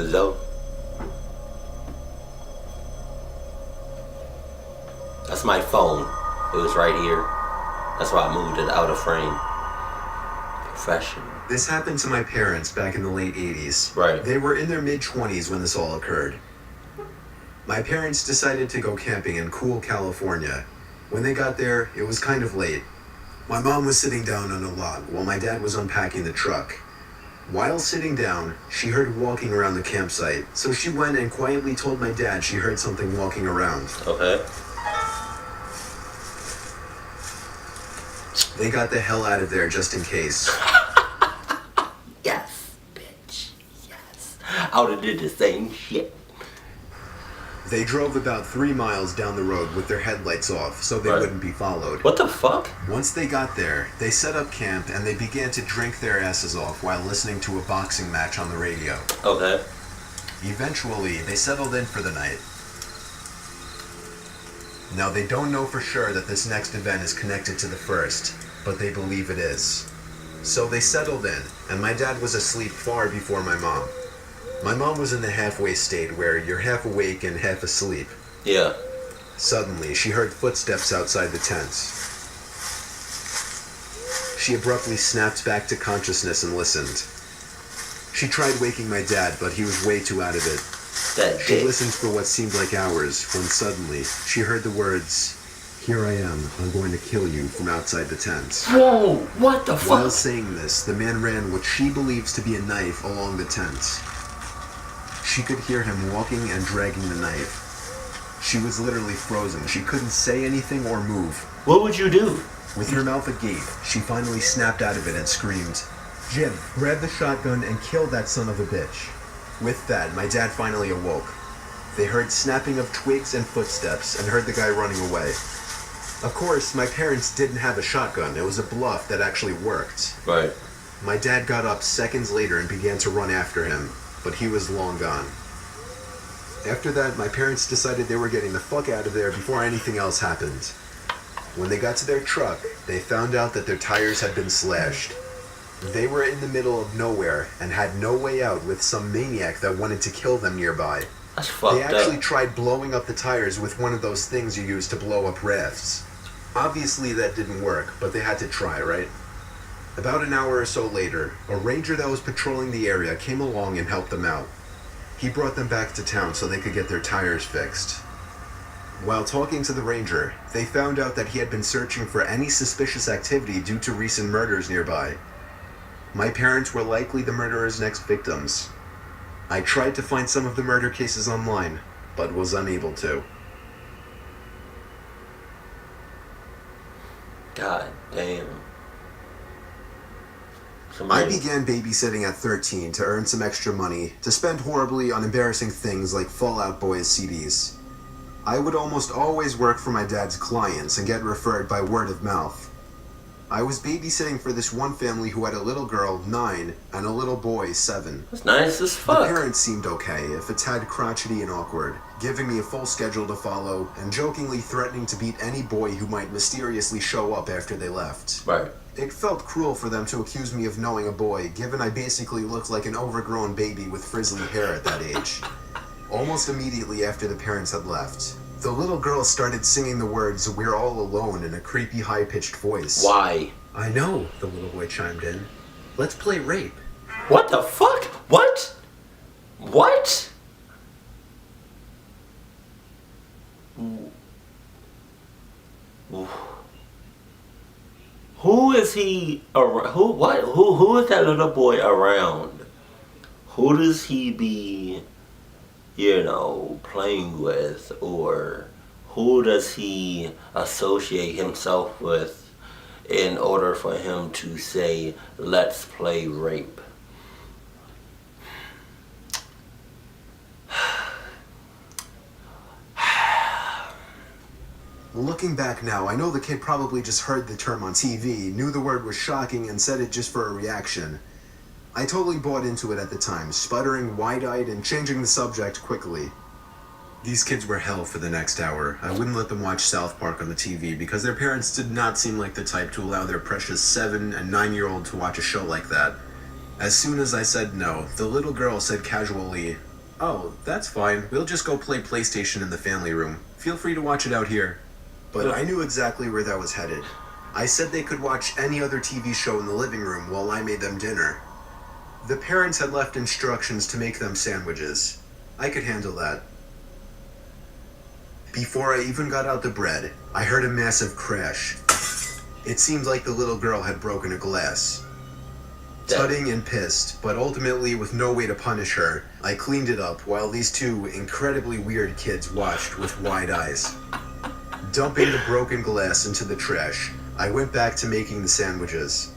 Zo. That's my phone. It was right here. That's why I moved it out of frame. Professional. This happened to my parents back in the late 80s. Right. They were in their mid-20s when this all occurred. My parents decided to go camping in cool California. When they got there, it was kind of late. My mom was sitting down on a log while my dad was unpacking the truck. While sitting down, she heard walking around the campsite, so she went and quietly told my dad she heard something walking around. Okay. They got the hell out of there just in case. Yes, bitch. Yes. I would have did the same shit. They drove about 3 miles down the road with their headlights off so they wouldn't be followed. What the fuck? Once they got there, they set up camp and they began to drink their asses off while listening to a boxing match on the radio. Okay. Eventually, they settled in for the night. Now, they don't know for sure that this next event is connected to the first, but they believe it is. So they settled in, and my dad was asleep far before my mom. My mom was in the halfway state where you're half awake and half asleep. Yeah. Suddenly, she heard footsteps outside the tent. She abruptly snapped back to consciousness and listened. She tried waking my dad, but he was way too out of it. She listened for what seemed like hours when suddenly she heard the words, "Here I am, I'm going to kill you," from outside the tent. Whoa, what the fuck? While saying this, the man ran what she believes to be a knife along the tent. She could hear him walking and dragging the knife. She was literally frozen. She couldn't say anything or move. What would you do? With her mouth agape, she finally snapped out of it and screamed, "Jim, grab the shotgun and kill that son of a bitch." With that, my dad finally awoke. They heard snapping of twigs and footsteps and heard the guy running away. Of course, my parents didn't have a shotgun. It was a bluff that actually worked. Right. My dad got up seconds later and began to run after him, but he was long gone. After that, my parents decided they were getting the fuck out of there before anything else happened. When they got to their truck, they found out that their tires had been slashed. They were in the middle of nowhere and had no way out with some maniac that wanted to kill them nearby. That's fucked They actually up. tried blowing up the tires with one of those things you use to blow up rafts. Obviously that didn't work, but they had to try, right? About an hour or so later, a ranger that was patrolling the area came along and helped them out. He brought them back to town so they could get their tires fixed. While talking to the ranger, they found out that he had been searching for any suspicious activity due to recent murders nearby. My parents were likely the murderer's next victims. I tried to find some of the murder cases online, but was unable to. God damn. I began babysitting at 13 to earn some extra money to spend horribly on embarrassing things like Fall Out Boy's CDs. I would almost always work for my dad's clients and get referred by word of mouth. I was babysitting for this one family who had a little girl, 9, and a little boy, 7. That's nice as The fuck. parents seemed okay, if a tad crotchety and awkward, giving me a full schedule to follow and jokingly threatening to beat any boy who might mysteriously show up after they left. Right. It felt cruel for them to accuse me of knowing a boy, given I basically looked like an overgrown baby with frizzly hair at that age. Almost immediately after the parents had left, the little girl started singing the words, "We're all alone," in a creepy high-pitched voice. Why? "I know," the little boy chimed in. "Let's play rape." What the fuck? What? What? Who is he around? Who? What? Who is that little boy around? Who does he be, playing with? Or who does he associate himself with in order for him to say, "Let's play rape"? Looking back now, I know the kid probably just heard the term on TV, knew the word was shocking, and said it just for a reaction. I totally bought into it at the time, sputtering wide-eyed and changing the subject quickly. These kids were hell for the next hour. I wouldn't let them watch South Park on the TV because their parents did not seem like the type to allow their precious 7- and 9-year-old to watch a show like that. As soon as I said no, the little girl said casually, Oh, that's fine. We'll just go play PlayStation in the family room. Feel free to watch it out here. But I knew exactly where that was headed. I said they could watch any other TV show in the living room while I made them dinner. The parents had left instructions to make them sandwiches. I could handle that. Before I even got out the bread, I heard a massive crash. It seemed like the little girl had broken a glass. Tutting and pissed, but ultimately with no way to punish her, I cleaned it up while these two incredibly weird kids watched with wide eyes. Dumping the broken glass into the trash, I went back to making the sandwiches.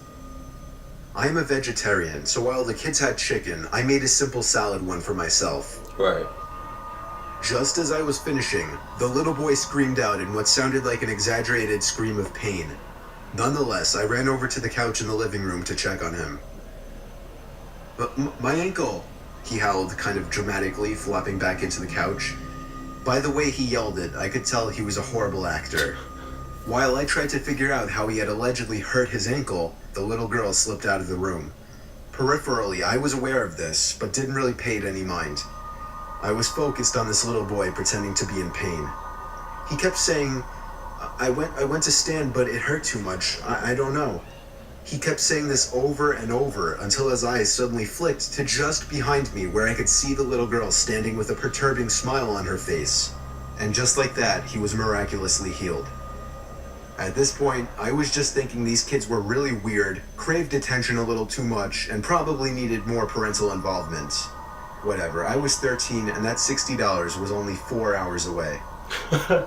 I am a vegetarian, so while the kids had chicken, I made a simple salad one for myself. Right. Just as I was finishing, the little boy screamed out in what sounded like an exaggerated scream of pain. Nonetheless, I ran over to the couch in the living room to check on him. My ankle, he howled kind of dramatically, flopping back into the couch. By the way he yelled it, I could tell he was a horrible actor. While I tried to figure out how he had allegedly hurt his ankle, the little girl slipped out of the room. Peripherally, I was aware of this, but didn't really pay it any mind. I was focused on this little boy pretending to be in pain. He kept saying, I went to stand, but it hurt too much. I don't know. He kept saying this over and over until his eyes suddenly flicked to just behind me where I could see the little girl standing with a perturbing smile on her face. And just like that, he was miraculously healed. At this point, I was just thinking these kids were really weird, craved attention a little too much, and probably needed more parental involvement. Whatever, I was 13 and that $60 was only 4 hours away.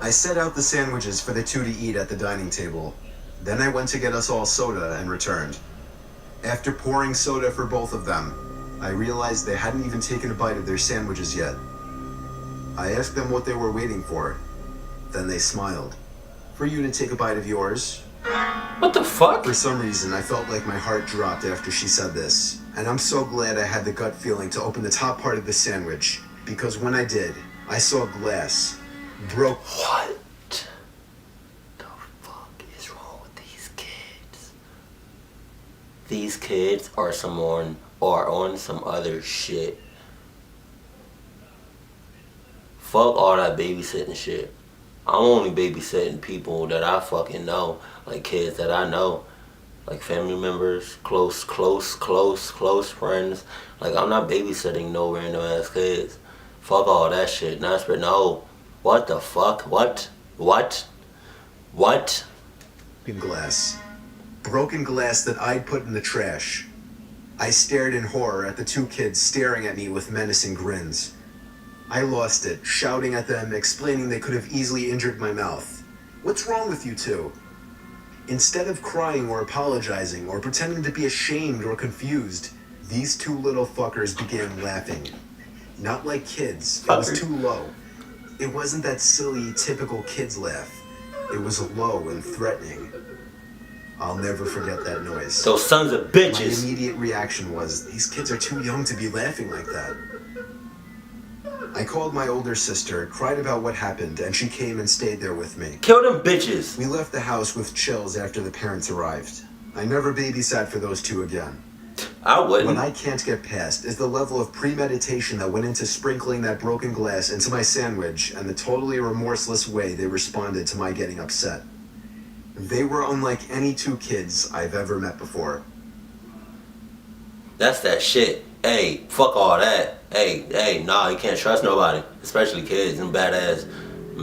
I set out the sandwiches for the two to eat at the dining table. Then I went to get us all soda and returned. After pouring soda for both of them, I realized they hadn't even taken a bite of their sandwiches yet. I asked them what they were waiting for. Then they smiled. For you to take a bite of yours. What the fuck? For some reason, I felt like my heart dropped after she said this. And I'm so glad I had the gut feeling to open the top part of the sandwich. Because when I did, I saw glass. Broke. What the fuck is wrong with these kids? These kids are on some other shit. Fuck all that babysitting shit. I'm only babysitting people that I fucking know, like kids that I know, like family members, close friends. Like, I'm not babysitting no random ass kids. Fuck all that shit. No. What the fuck? What? Glass. Broken glass that I'd put in the trash. I stared in horror at the two kids staring at me with menacing grins. I lost it, shouting at them, explaining they could have easily injured my mouth. What's wrong with you two? Instead of crying or apologizing or pretending to be ashamed or confused, these two little fuckers began laughing. Not like kids. It was too low. It wasn't that silly, typical kids laugh. It was low and threatening. I'll never forget that noise. Those sons of bitches. My immediate reaction was, these kids are too young to be laughing like that. I called my older sister, cried about what happened, and she came and stayed there with me. Kill them bitches. We left the house with chills after the parents arrived. I never babysat for those two again. I wouldn't. What I can't get past is the level of premeditation that went into sprinkling that broken glass into my sandwich and the totally remorseless way they responded to my getting upset. They were unlike any two kids I've ever met before. That's that shit. Hey, fuck all that. Hey, nah, you can't trust nobody, especially kids and badass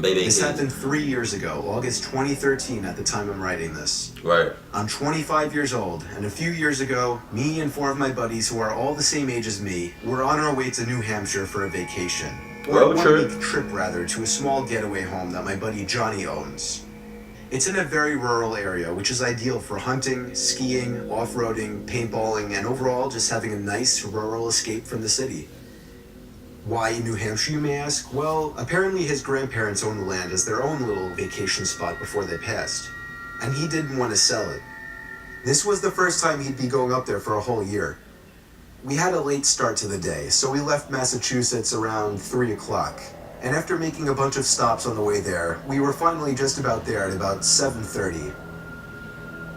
baby This kids. happened 3 years ago, August 2013 at the time I'm writing this. Right. I'm 25 years old, and a few years ago, me and 4 of my buddies who are all the same age as me were on our way to New Hampshire for a vacation. Or a one-week trip, rather, to a small getaway home that my buddy Johnny owns. It's in a very rural area, which is ideal for hunting, skiing, off-roading, paintballing, and overall just having a nice rural escape from the city. Why New Hampshire, you may ask? Well, apparently his grandparents owned the land as their own little vacation spot before they passed, and he didn't want to sell it. This was the first time he'd be going up there for a whole year. We had a late start to the day, so we left Massachusetts around 3 o'clock. And after making a bunch of stops on the way there, we were finally just about there at about 7:30.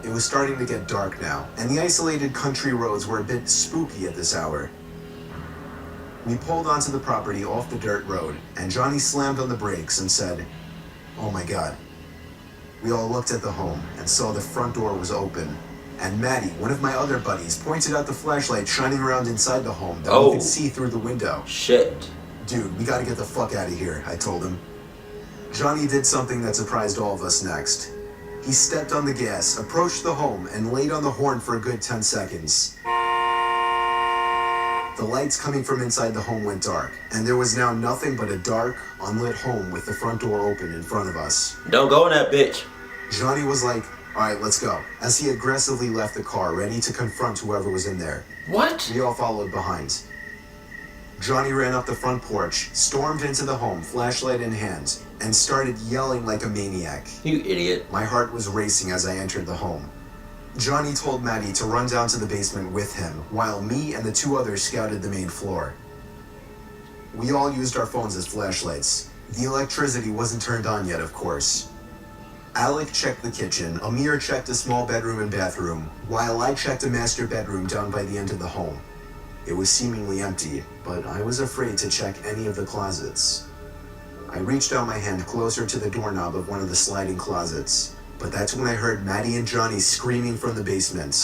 It was starting to get dark now, and the isolated country roads were a bit spooky at this hour. We pulled onto the property off the dirt road, and Johnny slammed on the brakes and said, "Oh my God." We all looked at the home and saw the front door was open. And Maddie, one of my other buddies, pointed out the flashlight shining around inside the home that we could see through the window. Shit. "Dude, we gotta get the fuck out of here," I told him. Johnny did something that surprised all of us next. He stepped on the gas, approached the home, and laid on the horn for a good 10 seconds. The lights coming from inside the home went dark, and there was now nothing but a dark, unlit home with the front door open in front of us. Don't go in that bitch. Johnny was like, "Alright, let's go," as he aggressively left the car, ready to confront whoever was in there. What? We all followed behind. Johnny ran up the front porch, stormed into the home, flashlight in hand, and started yelling like a maniac. You idiot. My heart was racing as I entered the home. Johnny told Maddie to run down to the basement with him, while me and the two others scouted the main floor. We all used our phones as flashlights. The electricity wasn't turned on yet, of course. Alec checked the kitchen, Amir checked a small bedroom and bathroom, while I checked a master bedroom down by the end of the home. It was seemingly empty, but I was afraid to check any of the closets. I reached out my hand closer to the doorknob of one of the sliding closets, but that's when I heard Maddie and Johnny screaming from the basement.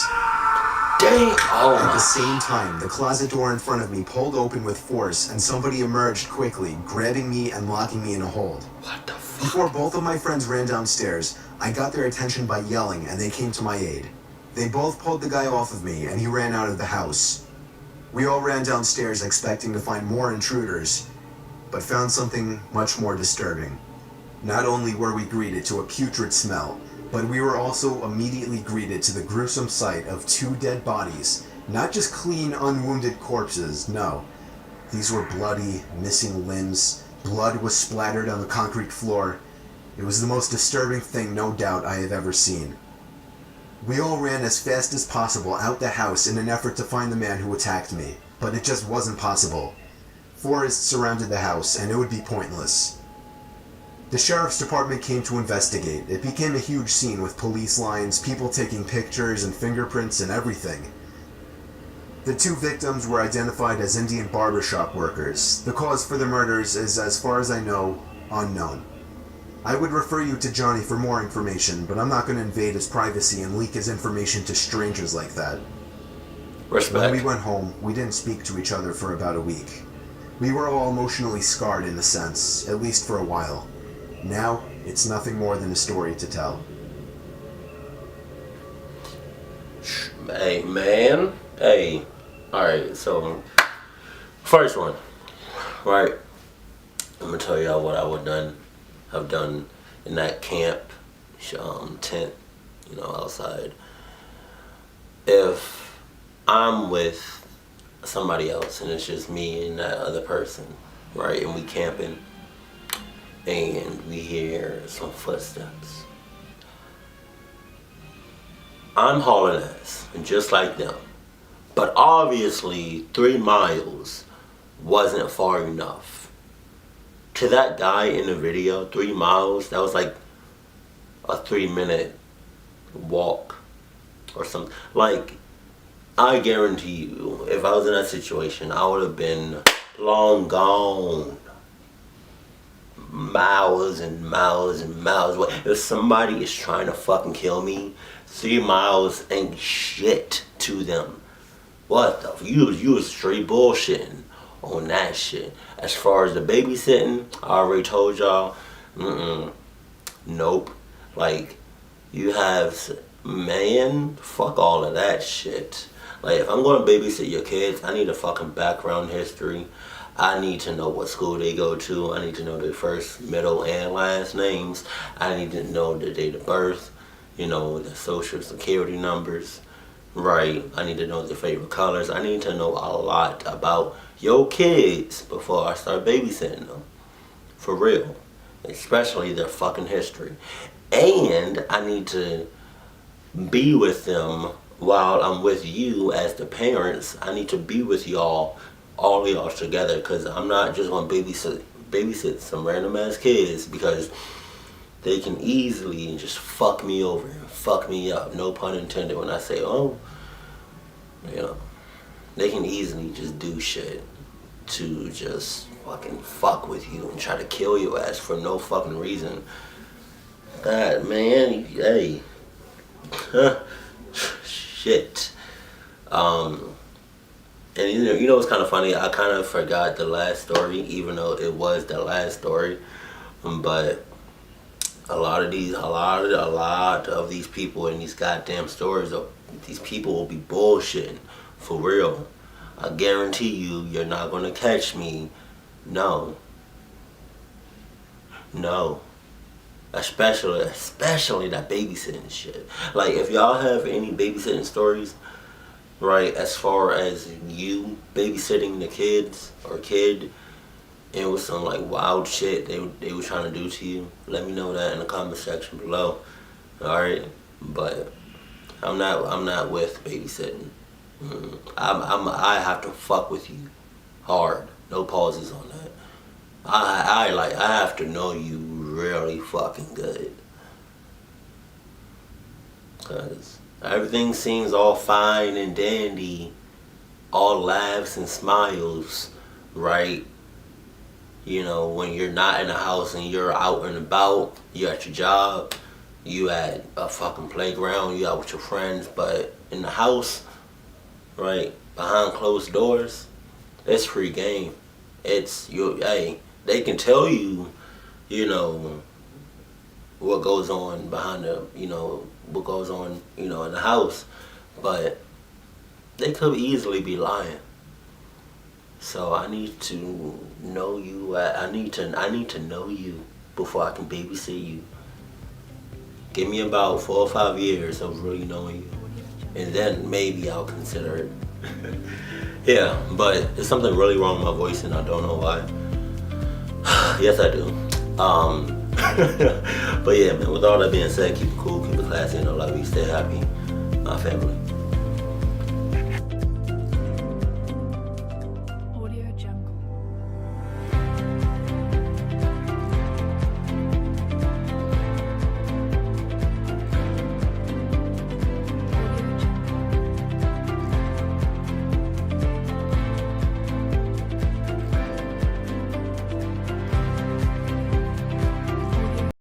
Dang! Oh. At the same time, the closet door in front of me pulled open with force, and somebody emerged quickly, grabbing me and locking me in a hold. What the fuck? Before both of my friends ran downstairs, I got their attention by yelling, and they came to my aid. They both pulled the guy off of me, and he ran out of the house. We all ran downstairs expecting to find more intruders, but found something much more disturbing. Not only were we greeted to a putrid smell, but we were also immediately greeted to the gruesome sight of two dead bodies. Not just clean, unwounded corpses, no. These were bloody, missing limbs. Blood was splattered on the concrete floor. It was the most disturbing thing, no doubt, I have ever seen. We all ran as fast as possible out the house in an effort to find the man who attacked me, but it just wasn't possible. Forests surrounded the house, and it would be pointless. The sheriff's department came to investigate. It became a huge scene with police lines, people taking pictures and fingerprints and everything. The two victims were identified as Indian barbershop workers. The cause for the murders is, as far as I know, unknown. I would refer you to Johnny for more information, but I'm not going to invade his privacy and leak his information to strangers like that. Respect. When we went home, we didn't speak to each other for about a week. We were all emotionally scarred in a sense, at least for a while. Now, it's nothing more than a story to tell. Hey, man. Hey. Alright, so, first one. Right. I'm gonna tell y'all what I would have done in that camp, tent, outside. If I'm with somebody else and it's just me and that other person, right, and we camping, and we hear some footsteps, I'm hauling ass, just like them. But obviously, 3 miles wasn't far enough. To that guy in the video, 3 miles, that was like a 3-minute walk or something. Like, I guarantee you, if I was in that situation, I would have been long gone. Miles and miles and miles away. If somebody is trying to fucking kill me, 3 miles ain't shit to them. What the? You was straight bullshitting on that shit. As far as the babysitting, I already told y'all, nope. Like, you have, man, fuck all of that shit. Like, if I'm gonna babysit your kids, I need a fucking background history. I need to know what school they go to. I need to know their first, middle, and last names. I need to know their date of birth, the social security numbers. Right, I need to know their favorite colors. I need to know a lot about your kids before I start babysitting them. For real. Especially their fucking history. And I need to be with them while I'm with you as the parents. I need to be with y'all, all of y'all together, because I'm not just going to babysit some random ass kids, because they can easily just fuck me over and fuck me up. No pun intended when I say, they can easily just do shit. to just fucking fuck with you and try to kill your ass for no fucking reason. God, man, hey. Shit. And you know what's kind of funny? I kind of forgot the last story, even though it was the last story. But a lot of these people in these goddamn stories, these people will be bullshitting for real. I guarantee you're not gonna catch me. No. Especially that babysitting shit. Like, if y'all have any babysitting stories, right, as far as you babysitting the kids or kid, and it was some like wild shit they were trying to do to you, let me know that in the comment section below. Alright? But I'm not with babysitting. I have to fuck with you hard. No pauses on that. I have to know you really fucking good. Cause everything seems all fine and dandy, all laughs and smiles, right? You know, when you're not in the house and you're out and about, you're at your job, you at a fucking playground, you out with your friends, but in the house, right, behind closed doors, it's free game. Hey, they can tell you, you know, what goes on behind what goes on, in the house, but they could easily be lying. So I need to know you. I need to know you before I can babysit you. Give me about 4 or 5 years of really knowing you, and then maybe I'll consider it. Yeah, but there's something really wrong with my voice, and I don't know why. Yes, I do. But yeah, man, with all that being said, keep it cool, keep it classy, and I love you. Stay happy, my family.